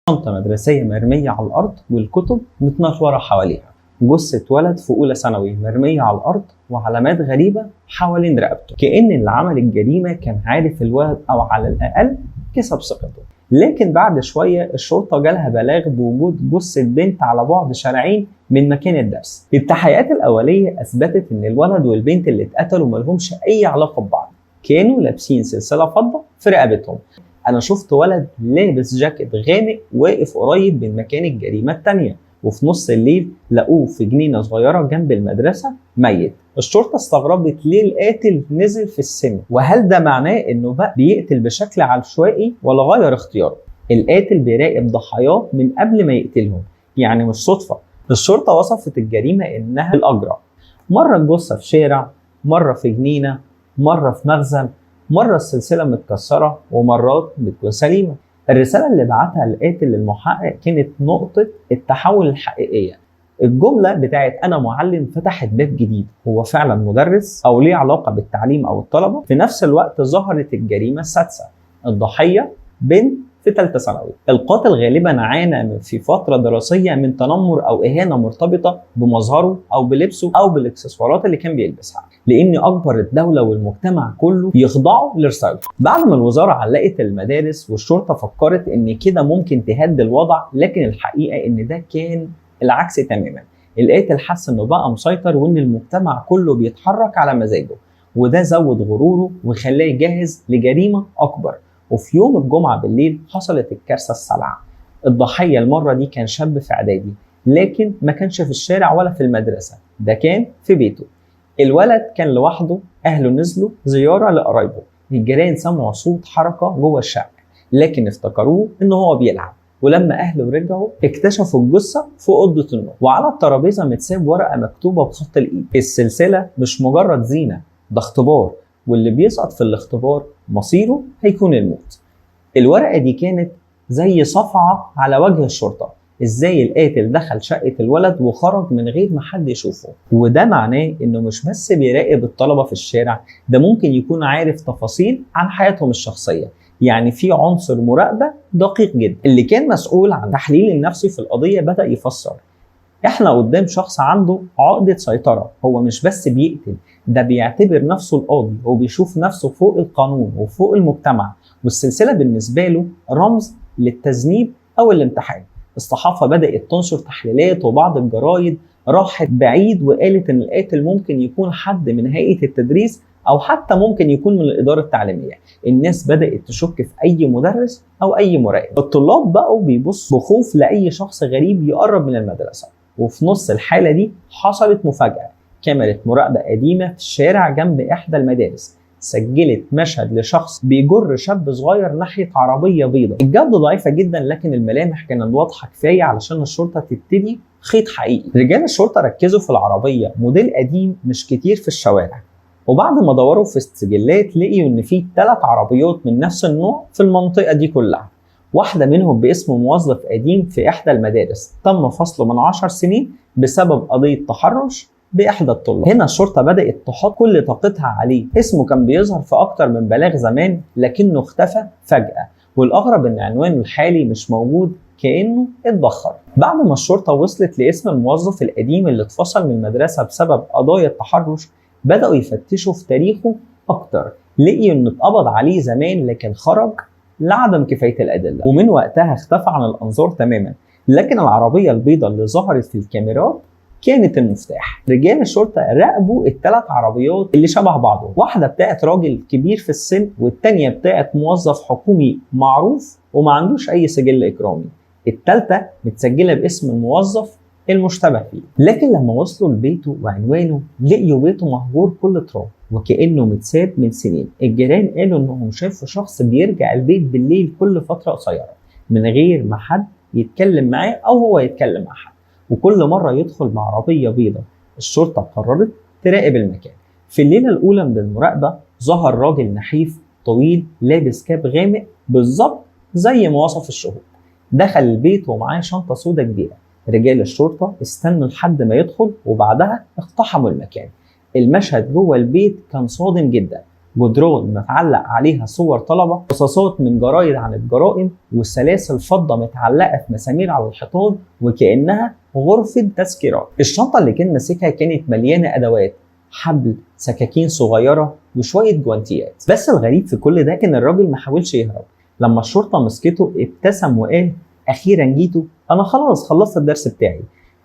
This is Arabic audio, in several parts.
شنطة مدرسية مرمية على الأرض والكتب متنطورة حواليها. جثة ولد في أولى ثانوي مرمية على الأرض وعلامات غريبة حوالين رقبته، كأن اللي عمل الجريمة كان عارف الولد أو على الأقل كسب ثقته. لكن بعد شوية الشرطة جالها بلاغ بوجود جثة بنت على بعد شارعين من مكان الدرس. التحقيقات الأولية أثبتت إن الولد والبنت اللي اتقتلوا ملهمش أي علاقة ببعض، كانوا لابسين سلسلة فضة في رقبتهم. أنا شفت ولد لابس جاكيت غامق واقف قريب من مكان الجريمة التانية، وفي نص الليل لقوه في جنينة صغيرة جنب المدرسة ميت. الشرطة استغربت ليه القاتل نزل في السن، وهل ده معناه إنه بقى بيقتل بشكل عشوائي ولا غير اختياره؟ القاتل بيراقب ضحاياه من قبل ما يقتلهم، يعني مش صدفة. الشرطة وصفت الجريمة إنها الأجرى، مرة الجثة في شارع، مرة في جنينة، مرة في مخزن، مرة السلسلة متكسرة، ومرات بتكون سليمة. الرسالة اللي بعتها القاتل للمحقق كانت نقطة التحول الحقيقية. الجملة بتاعت أنا معلم فتحت باب جديد، هو فعلا مدرس أو ليه علاقة بالتعليم أو الطلبة؟ في نفس الوقت ظهرت الجريمة السادسة، الضحية بنت في ثالثة ثانوي. القاتل غالبا عانى في فترة دراسية من تنمر أو إهانة مرتبطة بمظهره أو بلبسه أو بالإكسسوارات اللي كان بيلبسها، لأن أكبر الدولة والمجتمع كله يخضعوا لرسالته. بعد ما الوزارة علقت المدارس والشرطة فكرت إن كده ممكن تهدي الوضع، لكن الحقيقة إن ده كان العكس تماما. القاتل حس إنه بقى مسيطر وإن المجتمع كله بيتحرك على مزاجه، وده زود غروره وخلاه يجهز لجريمة أكبر. وفي يوم الجمعة بالليل حصلت الكارثة السابعة. الضحية المرة دي كان شاب في إعدادي، لكن ما كانش في الشارع ولا في المدرسة، ده كان في بيته. الولد كان لوحده، أهله نزلوا زيارة لقرايبه. الجيران سمعوا صوت حركة جوه الشقة، لكن افتكروه إن هو بيلعب. ولما أهله رجعوا اكتشفوا الجثة في أوضة النوم، وعلى الترابيزة متساب ورقة مكتوبة بخط الإيد. السلسلة مش مجرد زينة، ده اختبار، واللي بيسقط في الاختبار مصيره هيكون الموت. الورقة دي كانت زي صفعة على وجه الشرطة، ازاي القاتل دخل شقة الولد وخرج من غير ما حد يشوفه. وده معناه انه مش بس بيراقب الطلبة في الشارع، ده ممكن يكون عارف تفاصيل عن حياتهم الشخصية. يعني في عنصر مراقبة دقيق جدا. اللي كان مسؤول عن تحليل النفسي في القضية بدأ يفسر، احنا قدام شخص عنده عقدة سيطرة، هو مش بس بيقتل، ده بيعتبر نفسه القاضي وبيشوف نفسه فوق القانون وفوق المجتمع. والسلسلة بالنسبة له رمز للتذنيب أو الامتحان. الصحافة بدأت تنشر تحليلات، وبعض الجرايد راحت بعيد وقالت إن القاتل ممكن يكون حد من هيئة التدريس أو حتى ممكن يكون من الإدارة التعليمية. الناس بدأت تشك في أي مدرس أو أي مراقب. الطلاب بقوا بيبصوا بخوف لأي شخص غريب يقرب من المدرسة. وفي نص الحالة دي حصلت مفاجأة. كاميرا مراقبة قديمة في الشارع جنب إحدى المدارس سجلت مشهد لشخص بيجر شاب صغير ناحية عربية بيضاء. الجودة ضعيفة جدا، لكن الملامح كانت واضحة كفاية علشان الشرطة تبتدي خيط حقيقي. رجال الشرطة ركزوا في العربية موديل قديم مش كتير في الشوارع، وبعد ما دوروا في السجلات لقيوا إن في 3 عربيات من نفس النوع في المنطقة دي كلها. واحدة منهم باسم موظف قديم في إحدى المدارس تم فصله من 10 سنين بسبب قضية تحرش بإحدى الطلاب. هنا الشرطة بدأت تحط كل طاقتها عليه. اسمه كان بيظهر في أكتر من بلاغ زمان، لكنه اختفى فجأة، والأغرب إن عنوانه الحالي مش موجود، كأنه اتبخر. بعد ما الشرطة وصلت لاسم الموظف القديم اللي اتفصل من المدرسة بسبب قضايا التحرش، بدأوا يفتشوا في تاريخه أكتر. لقيوا إنه اتقبض عليه زمان لكن خرج لعدم كفاية الأدلة، ومن وقتها اختفى عن الأنظار تماما. لكن العربية البيضاء اللي ظهرت في الكاميرات كانت المفتاح. رجال الشرطة راقبوا ال3 عربيات اللي شبه بعضهم، واحدة بتاعت راجل كبير في السن، والتانية بتاعت موظف حكومي معروف وما عندوش أي سجل إجرامي. التالتة متسجلة باسم الموظف المشتبه فيه. لكن لما وصلوا لبيته وعنوانه لقيوا بيته مهجور كل تراب وكأنه متساب من سنين. الجيران قالوا إنهم شافوا شخص بيرجع البيت بالليل كل فترة قصيرة من غير ما حد يتكلم معاه أو هو يتكلم مع حد، وكل مرة يدخل بعربية بيضاء. الشرطة قررت تراقب المكان. في الليلة الأولى من المراقبة ظهر راجل نحيف طويل لابس كاب غامق بالظبط زي ما وصف الشهود. دخل البيت ومعاه شنطة سودة كبيرة. رجال الشرطة استنوا لحد ما يدخل وبعدها اقتحموا المكان. المشهد جوه البيت كان صادم جدا. جدران متعلق عليها صور طلبة، قصاصات من جرايد عن الجرائم، وسلاسل فضة متعلقة في مسامير على الحيطان وكأنها غرفة تذكيرات. الشنطة اللي كان ماسكها كانت مليانة أدوات، حبل، سكاكين صغيرة، وشوية جوانتيات. بس الغريب في كل ده كان الراجل ما حاولش يهرب. لما الشرطة مسكته ابتسم وقال: أخيرا جيتوا، أنا خلاص خلصت الدرس بتاعي.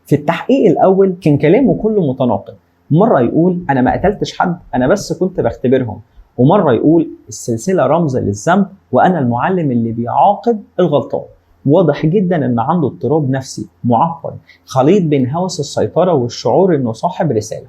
في التحقيق الأول كان كلامه كله متناقض، مرة يقول أنا ما قتلتش حد، أنا بس كنت بختبرهم، ومرة يقول السلسلة رمز للذنب وأنا المعلم اللي بيعاقب الغلطان. واضح جدا إن عنده اضطراب نفسي معقد، خليط بين هوس السيطرة والشعور إنه صاحب رسالة.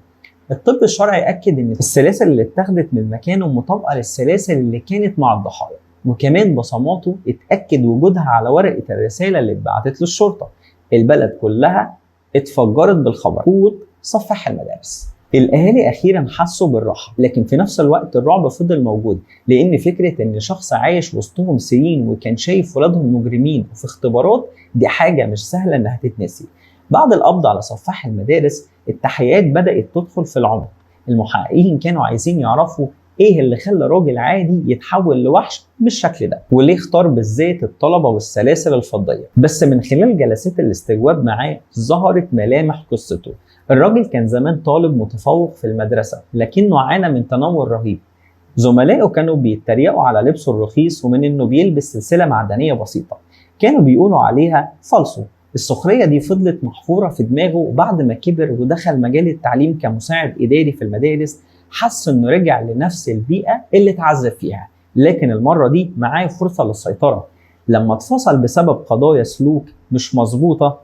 الطب الشرعي أكد إن السلاسل اللي اتاخدت من مكانه مطابقة للسلاسل اللي كانت مع الضحايا، وكمان بصماته اتأكد وجودها على ورقة الرسالة اللي اتبعتت للشرطة. البلد كلها اتفجرت بالخبر. قوة صفح المدارس. الأهالي أخيرا حسوا بالراحة، لكن في نفس الوقت الرعب فضل موجود، لأن فكرة إن شخص عايش وسطهم سنين وكان شايف ولادهم مجرمين وفي اختبارات دي حاجة مش سهلة إنها تتنسي. بعد القبض على سفاح المدارس التحقيقات بدأت تدخل في العمق. المحققين كانوا عايزين يعرفوا ايه اللي خلى راجل عادي يتحول لوحش بالشكل ده، وليه اختار بالذات الطلبه والسلاسل الفضيه. بس من خلال جلسات الاستجواب معاه ظهرت ملامح قصته. الراجل كان زمان طالب متفوق في المدرسه، لكنه عانى من تنمر رهيب. زملائه كانوا بيتريقوا على لبسه الرخيص ومن انه بيلبس سلسله معدنيه بسيطه، كانوا بيقولوا عليها فالصو. السخريه دي فضلت محفوره في دماغه، وبعد ما كبر ودخل مجال التعليم كمساعد اداري في المدارس حس انه رجع لنفس البيئه اللي اتعذب فيها، لكن المره دي معاه فرصه للسيطره. لما اتفصل بسبب قضايا سلوك مش مظبوطه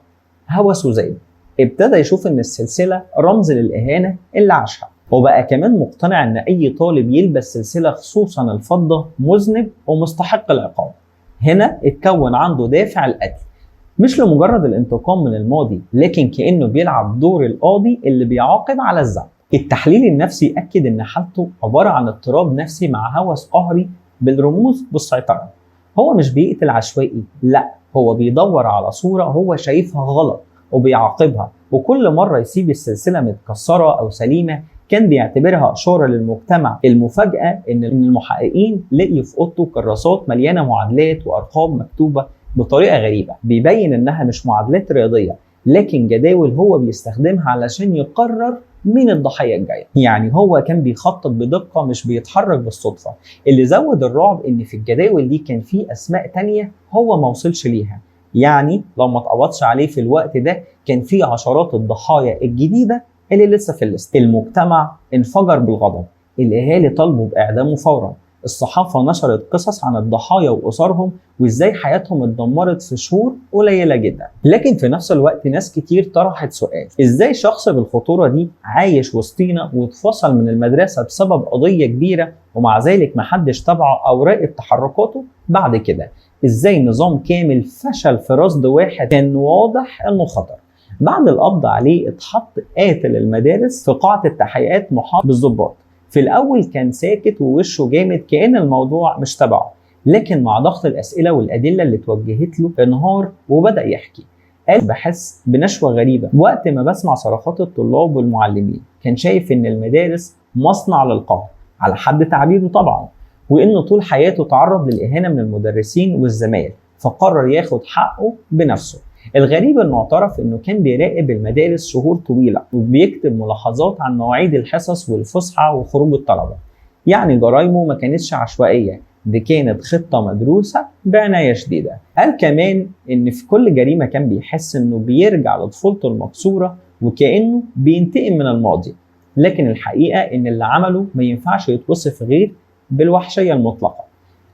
هوسه زاد، ابتدى يشوف ان السلسله رمز للاهانه اللي عاشها، وبقى كمان مقتنع ان اي طالب يلبس سلسله خصوصا الفضه مذنب ومستحق العقاب. هنا اتكون عنده دافع القتل، مش لمجرد الانتقام من الماضي، لكن كأنه بيلعب دور القاضي اللي بيعاقب على الذنب. التحليل النفسي أكد إن حالته عبارة عن اضطراب نفسي مع هوس قهري بالرموز بالسيطرة. هو مش بيقتل عشوائي، لا، هو بيدور على صورة هو شايفها غلط وبيعاقبها، وكل مرة يسيب السلسلة متكسرة أو سليمة كان بيعتبرها إشارة للمجتمع. المفاجأة إن المحققين لقيوا في أوضته كراسات مليانة معادلات وأرقام مكتوبة بطريقة غريبة، بيبين إنها مش معادلات رياضية لكن جداول هو بيستخدمها علشان يقرر مين الضحية الجاية. يعني هو كان بيخطط بدقة مش بيتحرك بالصدفة. اللي زود الرعب إن في الجداول دي كان في أسماء تانية هو ما وصلش ليها، يعني لو ما اتقبضش عليه في الوقت ده كان في عشرات الضحايا الجديدة اللي لسه في الليست. المجتمع انفجر بالغضب، الأهالي طالبوا بإعدامه فورا، الصحافة نشرت قصص عن الضحايا وأسرهم وإزاي حياتهم اتدمرت في شهور قليلة جدا. لكن في نفس الوقت ناس كتير طرحت سؤال: إزاي شخص بالخطورة دي عايش وسطينا واتفصل من المدرسة بسبب قضية كبيرة ومع ذلك محدش تابعه أو راقب تحركاته بعد كده؟ إزاي نظام كامل فشل في رصد واحد كان واضح إنه خطر؟ بعد القبض عليه اتحط قاتل المدارس في قاعة التحقيقات محاط بالضباط. في الأول كان ساكت ووشه جامد كأن الموضوع مش تبعه، لكن مع ضغط الأسئلة والأدلة اللي اتوجهت له انهار وبدأ يحكي. قال: بحس بنشوة غريبة وقت ما بسمع صرخات الطلاب والمعلمين، كان شايف إن المدارس مصنع للقهر على حد تعبيره طبعا، وإنه طول حياته تعرض للإهانة من المدرسين والزمايل فقرر ياخد حقه بنفسه. الغريب انه اعترف انه كان بيراقب المدارس شهور طويله وبيكتب ملاحظات عن مواعيد الحصص والفسحه وخروج الطلبه. يعني جرايمه ما كانتش عشوائيه، دي كانت خطه مدروسه بعنايه شديده. قال كمان ان في كل جريمه كان بيحس انه بيرجع لطفولته المكسوره وكانه بينتقم من الماضي، لكن الحقيقه ان اللي عمله ما ينفعش يتوصف غير بالوحشيه المطلقه.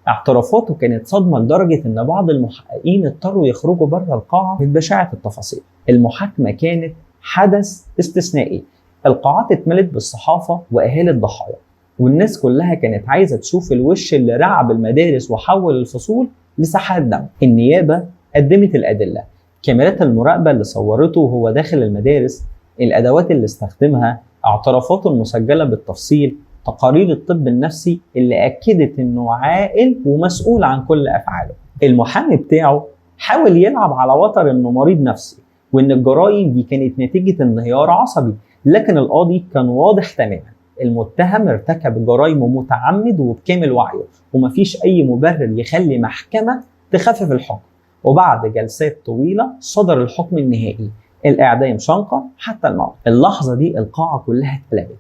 اعترافاته كانت صدمة لدرجة إن بعض المحققين اضطروا يخرجوا بره القاعة من بشاعة التفاصيل. المحاكمة كانت حدث استثنائي، القاعات اتملت بالصحافة وأهالي الضحايا، والناس كلها كانت عايزة تشوف الوش اللي رعب المدارس وحول الفصول لساحات دم. النيابة قدمت الأدلة: كاميرات المراقبة اللي صورته وهو داخل المدارس، الأدوات اللي استخدمها، اعترافاته المسجلة بالتفصيل، تقارير الطب النفسي اللي أكدت إنه عاقل ومسؤول عن كل أفعاله. المحامي بتاعه حاول يلعب على وتر إنه مريض نفسي وإن الجرائم دي كانت نتيجة انهيار عصبي، لكن القاضي كان واضح تماما: المتهم ارتكب جرائمه متعمد وبكامل وعيه، ومفيش أي مبرر يخلي محكمة تخفف الحكم. وبعد جلسات طويلة صدر الحكم النهائي، الإعدام شنقة حتى الموت. اللحظة دي القاعة كلها اتقلبت.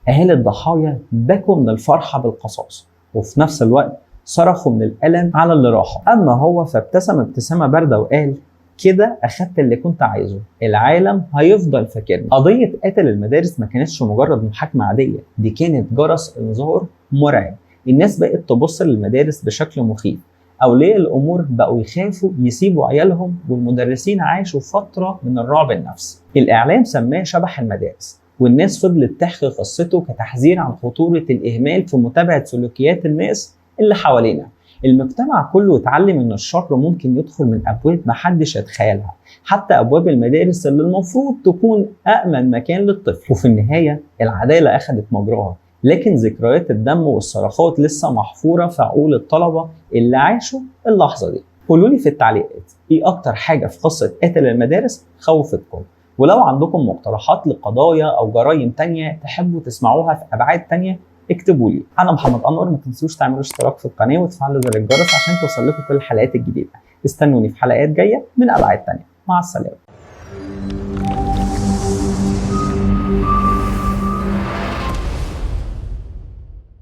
أهالي الضحايا بكوا من الفرحة بالقصاص، وفي نفس الوقت صرخوا من الألم على اللي راحوا. أما هو فابتسم ابتسامة باردة وقال: كده أخدت اللي كنت عايزه، العالم هيفضل فاكرني. قضية قاتل المدارس ما كانتش مجرد محاكمة عادية، دي كانت جرس إنذار مرعب. الناس بقت تبص للمدارس بشكل مخيف، أولياء الأمور بقوا يخافوا يسيبوا عيالهم، والمدرسين عاشوا فترة من الرعب النفسي. الإعلام سماه شبح المدارس، والناس فضلت تحكي قصته كتحذير عن خطورة الإهمال في متابعة سلوكيات الناس اللي حوالينا. المجتمع كله اتعلم ان الشر ممكن يدخل من ابواب محدش يتخيلها، حتى ابواب المدارس اللي المفروض تكون امن مكان للطفل. وفي النهايه العداله اخذت مجراها، لكن ذكريات الدم والصرخات لسه محفوره في عقول الطلبه اللي عاشوا اللحظه دي. قولوا لي في التعليقات ايه اكتر حاجه في قصه قاتل المدارس خوفتكم، ولو عندكم مقترحات لقضايا او جرائم تانية تحبوا تسمعوها في ابعاد تانية اكتبوا لي. انا محمد انور، ما تنسوش تعملوا اشتراك في القناه وتفعلوا زر الجرس عشان توصل لكم كل الحلقات الجديده. استنوني في حلقات جايه من ابعاد تانية. مع السلامه.